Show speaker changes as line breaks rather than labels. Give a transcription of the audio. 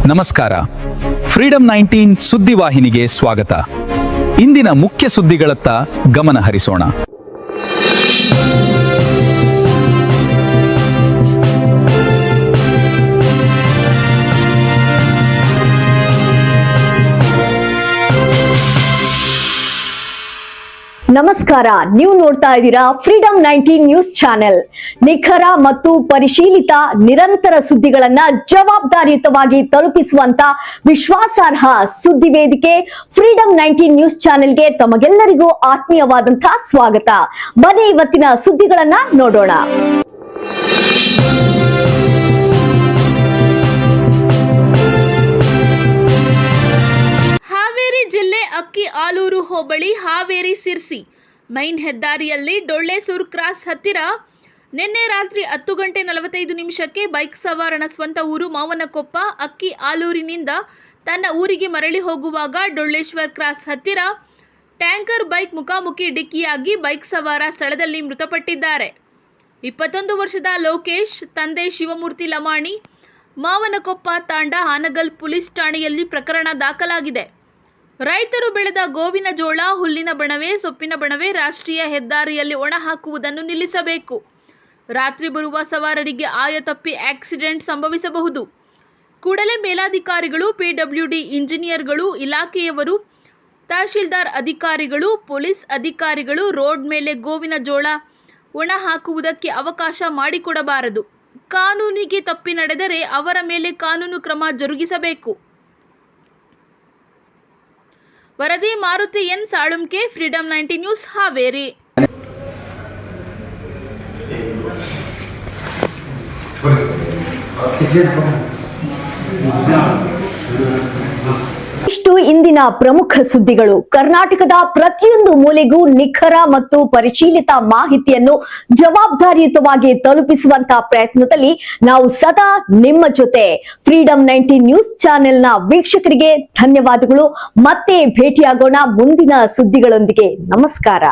ನಮಸ್ಕಾರ. ಫ್ರೀಡಂ 19 ಸುದ್ದಿವಾಹಿನಿಗೆ ಸ್ವಾಗತ. ಇಂದಿನ ಮುಖ್ಯ ಸುದ್ದಿಗಳತ್ತ ಗಮನ ಹರಿಸೋಣ.
ನಮಸ್ಕಾರ, ನೀವು ನೋಡ್ತಾ ಇದ್ದೀರಾ ಫ್ರೀಡಂ 19 ನ್ಯೂಸ್ ಚಾನೆಲ್. ನಿಖರ ಮತ್ತು ಪರಿಶೀಲಿತ ನಿರಂತರ ಸುದ್ದಿಗಳನ್ನ ಜವಾಬ್ದಾರಿಯುತವಾಗಿ ತಲುಪಿಸುವಂತ ವಿಶ್ವಾಸಾರ್ಹ ಸುದ್ದಿ ವೇದಿಕೆ ಫ್ರೀಡಂ 19 ನ್ಯೂಸ್ ಚಾನೆಲ್ಗೆ ತಮಗೆಲ್ಲರಿಗೂ ಆತ್ಮೀಯವಾದಂತಹ ಸ್ವಾಗತ. ಬನ್ನಿ ಇವತ್ತಿನ ಸುದ್ದಿಗಳನ್ನ ನೋಡೋಣ.
ಜಿಲ್ಲೆ ಅಕ್ಕಿ ಆಲೂರು ಹೋಬಳಿ ಹಾವೇರಿ ಸಿರ್ಸಿ ಮೈನ್ ಹೆದ್ದಾರಿಯಲ್ಲಿ ಡೊಳ್ಳೆಸೂರು ಕ್ರಾಸ್ ಹತ್ತಿರ ನಿನ್ನೆ ರಾತ್ರಿ 10:45 ಬೈಕ್ ಸವಾರನ ಸ್ವಂತ ಊರು ಮಾವನಕೊಪ್ಪ ಅಕ್ಕಿ ಆಲೂರಿನಿಂದ ತನ್ನ ಊರಿಗೆ ಮರಳಿ ಹೋಗುವಾಗ ಡೊಳ್ಳೇಶ್ವರ್ ಕ್ರಾಸ್ ಹತ್ತಿರ ಟ್ಯಾಂಕರ್ ಬೈಕ್ ಮುಖಾಮುಖಿ ಡಿಕ್ಕಿಯಾಗಿ ಬೈಕ್ ಸವಾರ ಸ್ಥಳದಲ್ಲಿ ಮೃತಪಟ್ಟಿದ್ದಾರೆ. 21 ವರ್ಷದ ಲೋಕೇಶ್, ತಂದೆ ಶಿವಮೂರ್ತಿ ಲಮಾಣಿ, ಮಾವನಕೊಪ್ಪ ತಾಂಡ ಹಾನಗಲ್ ಪೊಲೀಸ್ ಠಾಣೆಯಲ್ಲಿ ಪ್ರಕರಣ ದಾಖಲಾಗಿದೆ. ರೈತರು ಬೆಳೆದ ಗೋವಿನ ಜೋಳ, ಹುಲ್ಲಿನ ಬಣವೆ, ಸೊಪ್ಪಿನ ಬಣವೆ ರಾಷ್ಟ್ರೀಯ ಹೆದ್ದಾರಿಯಲ್ಲಿ ಒಣ ಹಾಕುವುದನ್ನು ನಿಲ್ಲಿಸಬೇಕು. ರಾತ್ರಿ ಬರುವ ಸವಾರರಿಗೆ ಆಯತಪ್ಪಿ ಆಕ್ಸಿಡೆಂಟ್ ಸಂಭವಿಸಬಹುದು. ಕೂಡಲೇ ಮೇಲಾಧಿಕಾರಿಗಳು, ಪಿಡಬ್ಲ್ಯೂಡಿ ಇಂಜಿನಿಯರ್ಗಳು, ಇಲಾಖೆಯವರು, ತಹಶೀಲ್ದಾರ್ ಅಧಿಕಾರಿಗಳು, ಪೊಲೀಸ್ ಅಧಿಕಾರಿಗಳು ರೋಡ್ ಮೇಲೆ ಗೋವಿನ ಜೋಳ ಒಣ ಹಾಕುವುದಕ್ಕೆ ಅವಕಾಶ ಮಾಡಿಕೊಡಬಾರದು. ಕಾನೂನಿಗೆ ತಪ್ಪಿ ನಡೆದರೆ ಅವರ ಮೇಲೆ ಕಾನೂನು ಕ್ರಮ ಜರುಗಿಸಬೇಕು. ವರದಿ Maruti N Salunke, freedom 19 news, Haveri.
ಇಷ್ಟು ಇಂದಿನ ಪ್ರಮುಖ ಸುದ್ದಿಗಳು. ಕರ್ನಾಟಕದ ಪ್ರತಿಯೊಂದು ಮೂಲೆಗೂ ನಿಖರ ಮತ್ತು ಪರಿಶೀಲಿತ ಮಾಹಿತಿಯನ್ನು ಜವಾಬ್ದಾರಿಯುತವಾಗಿ ತಲುಪಿಸುವಂತಹ ಪ್ರಯತ್ನದಲ್ಲಿ ನಾವು ಸದಾ ನಿಮ್ಮ ಜೊತೆ. ಫ್ರೀಡಂ 19 ನ್ಯೂಸ್ ಚಾನೆಲ್ನ ವೀಕ್ಷಕರಿಗೆ ಧನ್ಯವಾದಗಳು. ಮತ್ತೆ ಭೇಟಿಯಾಗೋಣ ಮುಂದಿನ ಸುದ್ದಿಗಳೊಂದಿಗೆ. ನಮಸ್ಕಾರ.